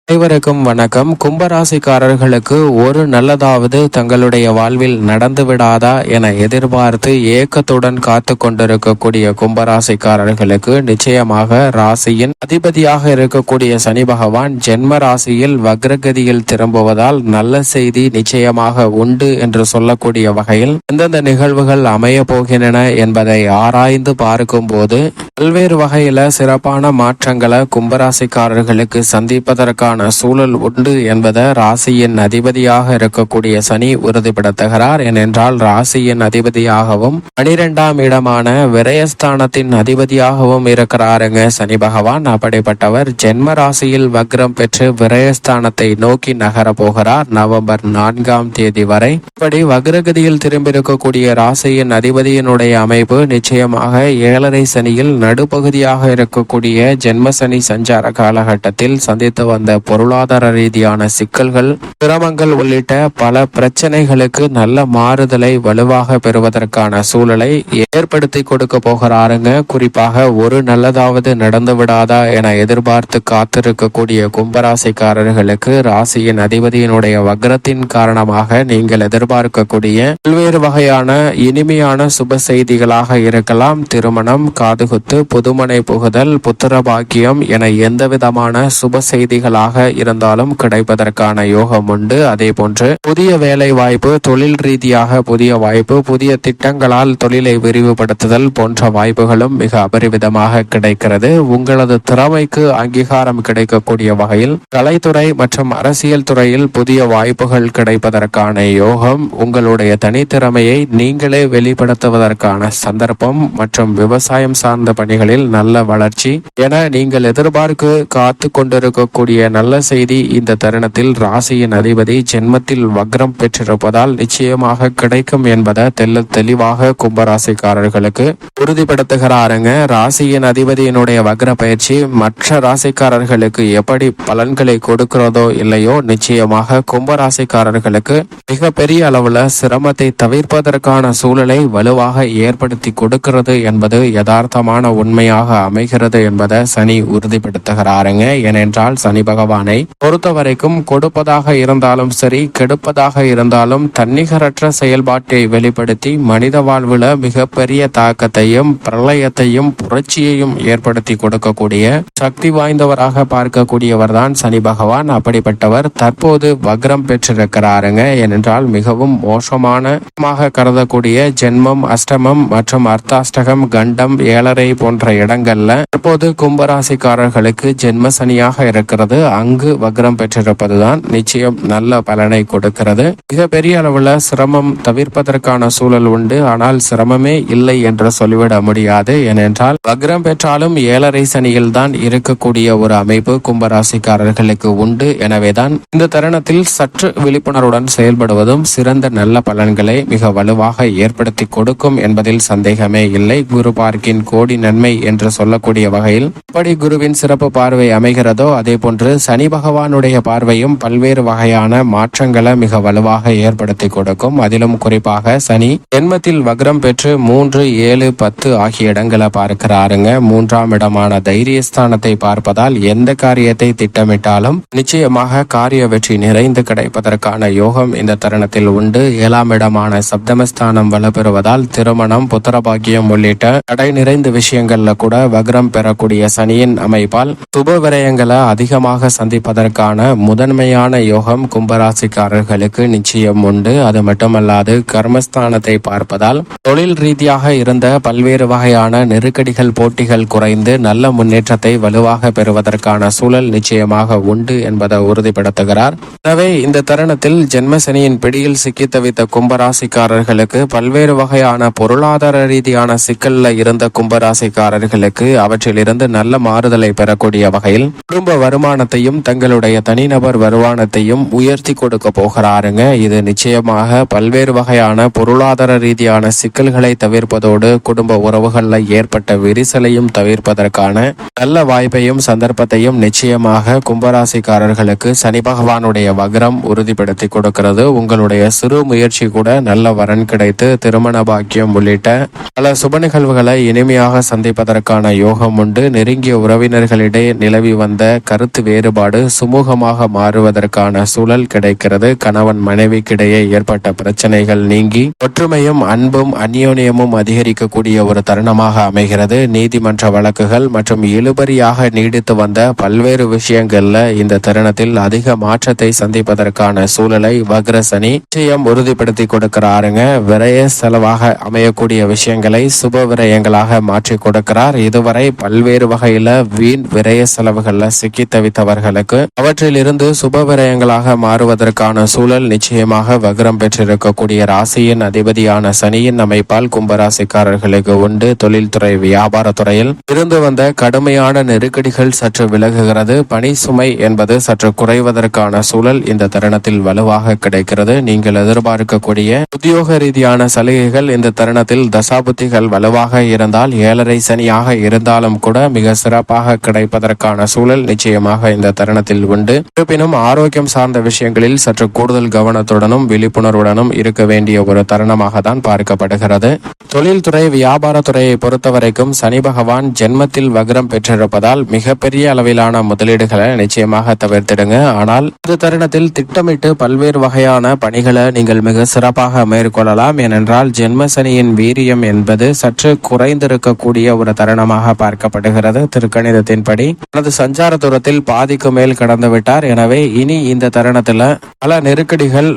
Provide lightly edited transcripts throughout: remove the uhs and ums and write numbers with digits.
அனைவருக்கும் வணக்கம். கும்பராசிக்காரர்களுக்கு ஒரு நல்லதாவது தங்களுடைய வாழ்வில் நடந்து விடாதா என எதிர்பார்த்து ஏக்கத்துடன் காத்து கொண்டிருக்கக்கூடிய கும்பராசிக்காரர்களுக்கு நிச்சயமாக ராசியின் அதிபதியாக இருக்கக்கூடிய சனி பகவான் ஜென்ம ராசியில் வக்ரகதியில் திரும்புவதால் நல்ல செய்தி நிச்சயமாக உண்டு என்று சொல்லக்கூடிய வகையில் எந்தெந்த நிகழ்வுகள் அமைய போகின்றன என்பதை ஆராய்ந்து பார்க்கும் போது பல்வேறு வகையில சிறப்பான மாற்றங்களை கும்பராசிக்காரர்களுக்கு சந்திப்பதற்கான சூழல் உண்டு என்பதை ராசியின் அதிபதியாக இருக்கக்கூடிய சனி உறுதிப்படுத்துகிறார். ஏனென்றால் ராசியின் அதிபதியாகவும் 12ஆம் இடமான விரயஸ்தானத்தின் அதிபதியாகவும் இருக்கிறாருங்க சனி பகவான். அப்படிப்பட்டவர் ஜென்ம ராசியில் வக்ரம் பெற்று விரயஸ்தானத்தை நோக்கி நகர போகிறார் நவம்பர் 4ஆம் தேதி வரை. இப்படி வக்ரகதியில் திரும்பியிருக்கக்கூடிய ராசியின் அதிபதியினுடைய அமைப்பு நிச்சயமாக 7.5 சனியில் நடுப்பகுதியாக இருக்கக்கூடிய ஜென்ம சனி சஞ்சார காலகட்டத்தில் சந்தித்து வந்த பொருளாதார ரீதியான சிக்கல்கள், சிரமங்கள் உள்ளிட்ட பல பிரச்சனைகளுக்கு நல்ல மாறுதலை வலுவாக பெறுவதற்கான சூழலை ஏற்படுத்தி கொடுக்க போகிறாருங்க. குறிப்பாக ஒரு நல்லதாவது நடந்து விடாதா என எதிர்பார்த்து காத்திருக்கக்கூடிய கும்பராசிக்காரர்களுக்கு ராசியின் அதிபதியினுடைய வக்ரத்தின் காரணமாக நீங்கள் எதிர்பார்க்கக்கூடிய பல்வேறு வகையான இனிமையான சுப செய்திகளாக இருக்கலாம். திருமணம், காதுகுத்து, புதுமனை புகுதல், புத்திர பாக்கியம் என எந்த விதமான சுப செய்திகளாக இருந்தாலும் கிடைப்பதற்கான யோகம் உண்டு. அதே போன்று புதிய வேலை வாய்ப்பு, தொழில் ரீதியாக புதிய வாய்ப்பு, புதிய திட்டங்களால் தொழிலை விரிவுபடுத்துதல் போன்ற வாய்ப்புகளும் மிக அபரிவிதமாக கிடைக்கிறது. உங்களது திறமைக்கு அங்கீகாரம் கிடைக்கக்கூடிய வகையில் கலைத்துறை மற்றும் அரசியல் துறையில் புதிய வாய்ப்புகள் கிடைப்பதற்கான யோகம், உங்களுடைய தனித்திறமையை நீங்களே வெளிப்படுத்துவதற்கான சந்தர்ப்பம் மற்றும் விவசாயம் சார்ந்த பணிகளில் நல்ல வளர்ச்சி என நீங்கள் எதிர்பார்க்க காத்து கொண்டிருக்கக்கூடிய நல்ல செய்தி இந்த தருணத்தில் ராசியின் அதிபதி ஜென்மத்தில் வக்ரம் பெற்றிருப்பதால் நிச்சயமாக கிடைக்கும் என்பதை தெளிவாக கும்பராசிக்காரர்களுக்கு உறுதிப்படுத்துகிறாருங்க. ராசியின் அதிபதியினுடைய வக்ர பயிற்சி மற்ற ராசிக்காரர்களுக்கு எப்படி பலன்களை கொடுக்கிறதோ இல்லையோ, நிச்சயமாக கும்பராசிக்காரர்களுக்கு மிக பெரிய அளவுல சிரமத்தை தவிர்ப்பதற்கான சூழலை வலுவாக ஏற்படுத்தி கொடுக்கிறது என்பது யதார்த்தமான உண்மையாக அமைகிறது என்பதை சனி உறுதிப்படுத்துகிறாருங்க. ஏனென்றால் சனி பகவானை பொறுத்தவரைக்கும் கொடுப்பதாக இருந்தாலும் சரி, கெடுப்பதாக இருந்தாலும் தன்னிகரற்ற செயல்பாட்டை வெளிப்படுத்தி மனித வாழ்வுல மிகப்பெரிய தாக்கத்தையும் பிரளயத்தையும் புரட்சியையும் ஏற்படுத்தி கொடுக்கக்கூடிய சக்தி வாய்ந்தவராக பார்க்கக்கூடியவர் தான் சனி பகவான். அப்படிப்பட்டவர் தற்போது வக்ரம் பெற்றிருக்கிறாருங்க. ஏனென்றால் மிகவும் மோசமான கருதக்கூடிய ஜென்மம், அஷ்டமம் மற்றும் அர்த்தாஷ்டகம், கண்டம், 7.5 போன்ற இடங்கள்ல தற்போது கும்பராசிக்காரர்களுக்கு ஜென்ம சனியாக இருக்கிறது. அங்கு வக்ரம் பெற்றிருப்பதுதான் நிச்சயம் நல்ல பலனை கொடுக்கிறது. மிக பெரிய அளவுல சிரமம் தவிர்ப்பதற்கான சூழல் உண்டு. ஆனால் சிரமமே இல்லை என்று சொல்லிவிட முடியாது. ஏனென்றால் வக்ரம் பெற்றாலும் 7.5 சனியில் தான் இருக்கக்கூடிய ஒரு அமைப்பு கும்பராசிக்காரர்களுக்கு உண்டு. எனவேதான் இந்த தருணத்தில் சற்று விழிப்புணர்வுடன் செயல்படுவதும் சிறந்த நல்ல பலன்களை மிக வலுவாக ஏற்படுத்தி கொடுக்கும் என்பதில் சந்தேகமே இல்லை. குரு பார்க்கின் கோடி நன்மை என்று சொல்லக்கூடிய வகையில் எப்படி குருவின் சிறப்பு பார்வை அமைகிறதோ அதே போன்று சனி பகவானுடைய பார்வையும் பல்வேறு வகையான மாற்றங்களை மிக வலுவாக ஏற்படுத்தி கொடுக்கும். அதிலும் குறிப்பாக சனி ஜென்மத்தில் வக்ரம் பெற்று 3, 7, 10 ஆகிய இடங்களை பார்க்கிறாருங்க. 3ஆம் இடமான தைரியஸ்தானத்தை பார்ப்பதால் எந்த காரியத்தை திட்டமிட்டாலும் நிச்சயமாக காரிய வெற்றி நிறைந்து கிடைப்பதற்கான யோகம் இந்த தருணத்தில் உண்டு. 7ஆம் இடமான சப்தமஸ்தானம் வலுப்பெறுவதால் திருமணம், புத்திரபாக்கியம் உள்ளிட்ட தடை நிறைந்த விஷயங்கள்ல கூட வக்ரம் பெறக்கூடிய சனியின் அமைப்பால் சுப விரயங்களை அதிகமாக சந்திப்பதற்கான முதன்மையான யோகம் கும்பராசிக்காரர்களுக்கு நிச்சயம் உண்டு. அது மட்டுமல்லாது கர்மஸ்தானத்தை பார்ப்பதால் தொழில் ரீதியாக இருந்த பல்வேறு வகையான நெருக்கடிகள், போட்டிகள் குறைந்து நல்ல முன்னேற்றத்தை வலுவாக பெறுவதற்கான சூழல் நிச்சயமாக உண்டு என்பதை உறுதிப்படுத்துகிறார். எனவே இந்த தருணத்தில் ஜென்மசனியின் பிடியில் சிக்கி தவித்த கும்பராசிக்காரர்களுக்கு பல்வேறு வகையான பொருளாதார ரீதியான சிக்கல்ல இருந்த கும்பராசிக்காரர்களுக்கு அவற்றிலிருந்து நல்ல மாறுதலை பெறக்கூடிய வகையில் குடும்ப வருமானத்தையும் தங்களுடைய தனிநபர் வருமானத்தையும் உயர்த்தி கொடுக்க போகிறாருங்க. இது நிச்சயமாக பல்வேறு வகையான பொருளாதார ரீதியான சிக்கல்களை தவிர்ப்பதோடு குடும்ப உறவுகளில் ஏற்பட்ட விரிசலையும் தவிர்ப்பதற்கான நல்ல வாய்ப்பையும் சந்தர்ப்பத்தையும் நிச்சயமாக கும்பராசிக்காரர்களுக்கு சனி பகவானுடைய வக்ரம் உறுதிப்படுத்தி கொடுக்கிறது. உங்களுடைய சிறு முயற்சி கூட நல்ல வரன் கிடைத்து திருமண பாக்கியம் உள்ளிட்ட பல சுப நிகழ்வுகளை இனிமையாக சந்திப்பதற்கான யோகம் உண்டு. நெருங்கிய உறவினர்களிடையே நிலவி வந்த கருத்து வேறுபாடு ஈடுபாடு சுமூகமாக மாறுவதற்கான சூழல் கிடைக்கிறது. கணவன் மனைவிக்கிடையே ஏற்பட்ட பிரச்சனைகள் நீங்கி ஒற்றுமையும் அன்பும் அந்யோன்யமும் அதிகரிக்கக்கூடிய ஒரு தருணமாக அமைகிறது. நீதிமன்ற வழக்குகள் மற்றும் இழுபறியாக நீடித்து வந்த பல்வேறு விஷயங்கள்ல இந்த தருணத்தில் அதிக மாற்றத்தை சந்திப்பதற்கான சூழலை வக்ர சனி நிச்சயம் உறுதிப்படுத்தி கொடுக்கிறாருங்க. விரய செலவாக அமையக்கூடிய விஷயங்களை சுப விரயங்களாக மாற்றி கொடுக்கிறார். இதுவரை பல்வேறு வகையில வீண் விரய செலவுகள்ல சிக்கி தவித்தவர்களுக்கு அவற்றிலிருந்து சுப விரயங்களாக மாறுவதற்கான சூழல் நிச்சயமாக வக்ரம் பெற்றிருக்கக்கூடிய ராசியின் அதிபதியான சனியின் அமைப்பால் கும்பராசிக்காரர்களுக்கு உண்டு. தொழில்துறை வியாபாரத்துறையில் இருந்து வந்த கடுமையான நெருக்கடிகள் சற்று விலகுகிறது. பணி சுமை என்பது சற்று குறைவதற்கான சூழல் இந்த தருணத்தில் வலுவாக கிடைக்கிறது. நீங்கள் எதிர்பார்க்கக்கூடிய உத்தியோக ரீதியான சலுகைகள் இந்த தருணத்தில் தசாபுத்திகள் வலுவாக இருந்தால் 7.5 சனியாக இருந்தாலும் கூட மிக சிறப்பாக கிடைப்பதற்கான சூழல் நிச்சயமாக இந்த தருணத்தில் உண்டு. இருப்பினும் ஆரோக்கியம் சார்ந்த விஷயங்களில் சற்று கூடுதல் கவனத்துடனும் விழிப்புணர்வுடனும் இருக்க வேண்டிய ஒரு தருணமாக தான் பார்க்கப்படுகிறது. தொழில்துறை வியாபாரத்துறையை பொறுத்தவரைக்கும் சனி பகவான் ஜென்மத்தில் வக்ரம் பெற்றிருப்பதால் மிகப்பெரிய அளவிலான முதலீடுகளை நிச்சயமாக தவிர்த்திடுங்க. ஆனால் இந்த தருணத்தில் திட்டமிட்டு பல்வேறு வகையான பணிகளை நீங்கள் மிக சிறப்பாக மேற்கொள்ளலாம். ஏனென்றால் ஜென்ம சனியின் வீரியம் என்பது சற்று குறைந்திருக்கக்கூடிய ஒரு தருணமாக பார்க்கப்படுகிறது. திருக்கணிதத்தின்படி தனது சஞ்சார தூரத்தில் பாதிக்கு மேல் கடந்து விட்டார். எனவே இனி இந்த தருணத்தில் பல நெருக்கடிகள்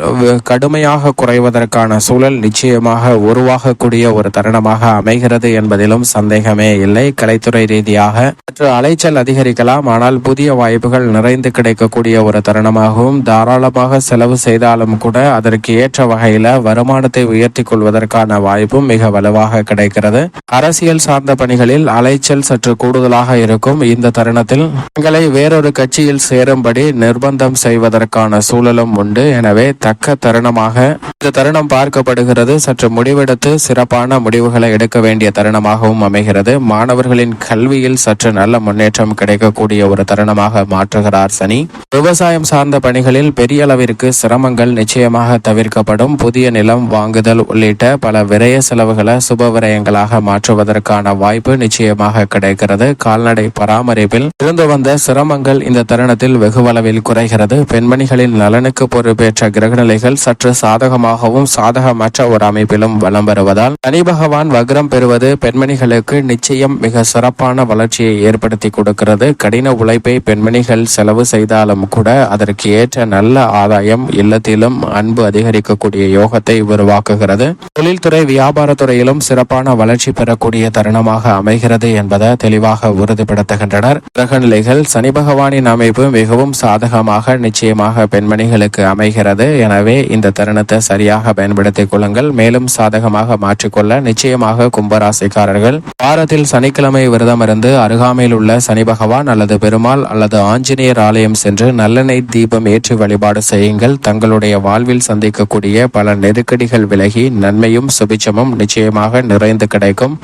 கடுமையாக குறைவதற்கான சூழல் நிச்சயமாக உருவாகக்கூடிய ஒரு தருணமாக அமைகிறது என்பதிலும் சந்தேகமே இல்லை. கலைத்துறை ரீதியாக சற்று அலைச்சல் அதிகரிக்கலாம். ஆனால் புதிய வாய்ப்புகள் நிறைந்து கிடைக்கக்கூடிய ஒரு தருணமாகவும் தாராளமாக செலவு செய்தாலும் கூட அதற்கு ஏற்ற வகையில வருமானத்தை உயர்த்தி கொள்வதற்கான வாய்ப்பும் மிக வலுவாக கிடைக்கிறது. அரசியல் சார்ந்த பணிகளில் அலைச்சல் சற்று கூடுதலாக இருக்கும். இந்த தருணத்தில் தங்களை வேறொரு கட்சியில் சேரும்படி நிர்பந்தம் செய்வதற்கான சூழலும் உண்டு. எனவே தக்க தருணமாக இந்த தருணம் பார்க்கப்படுகிறது. சற்று முடிவெடுத்து சிறப்பான முடிவுகளை எடுக்க வேண்டிய தருணமாகவும் அமைகிறது. மாணவர்களின் கல்வியில் சற்று நல்ல முன்னேற்றம் கிடைக்கக்கூடிய ஒரு தருணமாக மாற்றுகிறார் சனி. விவசாயம் சார்ந்த பணிகளில் பெரிய அளவிற்கு சிரமங்கள் நிச்சயமாக தவிர்க்கப்படும். புதிய நிலம் வாங்குதல் உள்ளிட்ட பல விரய செலவுகளை சுப விரயங்களாக மாற்றுவதற்கான வாய்ப்பு நிச்சயமாக கிடைக்கிறது. கால்நடை பராமரிப்பில் இருந்து வந்த சிரமங்கள் இந்த தருணத்தில் வெகுவளவில் குறைகிறது. பெண்மணிகளின் நலனுக்கு பொறுப்பேற்ற கிரகநிலைகள் சற்று சாதகமாகவும் சாதகமற்ற ஒரு அமைப்பிலும் வலம் வருவதால் சனி பகவான் வக்ரம் பெறுவது பெண்மணிகளுக்கு நிச்சயம் மிக சிறப்பான வளர்ச்சியை ஏற்படுத்தி கொடுக்கிறது. கடின உழைப்பை பெண்மணிகள் செலவு செய்தாலும் கூட அதற்கு ஏற்ற நல்ல ஆதாயம் இல்லத்திலும் அன்பு அதிகரிக்கக்கூடிய யோகத்தை உருவாக்குகிறது. தொழில்துறை வியாபாரத்துறையிலும் சிறப்பான வளர்ச்சி பெறக்கூடிய தருணமாக அமைகிறது என்பதை தெளிவாக உறுதிப்படுத்துகின்றனர். கிரகநிலைகள் சனி பகவானின் அமைப்பு மிகவும் சாதகமாக நிச்சயமாக பெண்மணிகளுக்கு அமைகிறது. எனவே இந்த தருணத்தை சரியாக பயன்படுத்திக் கொள்ளுங்கள். மேலும் சாதகமாக மாற்றிக்கொள்ள நிச்சயமாக கும்பராசிக்காரர்கள் வாரத்தில் சனிக்கிழமை விரதம் இருந்து அருகாமையில் உள்ள சனி பகவான் அல்லது பெருமாள் அல்லது ஆஞ்சநேயர் ஆலயம் சென்று நல்லெண்ணெய் தீபம் ஏற்றி வழிபாடு செய்யுங்கள். தங்களுடைய வாழ்வில் சந்திக்கக்கூடிய பல நெருக்கடிகள் விலகி நன்மையும் சுபிட்சமும் நிச்சயமாக நிறைந்து கிடைக்கும்.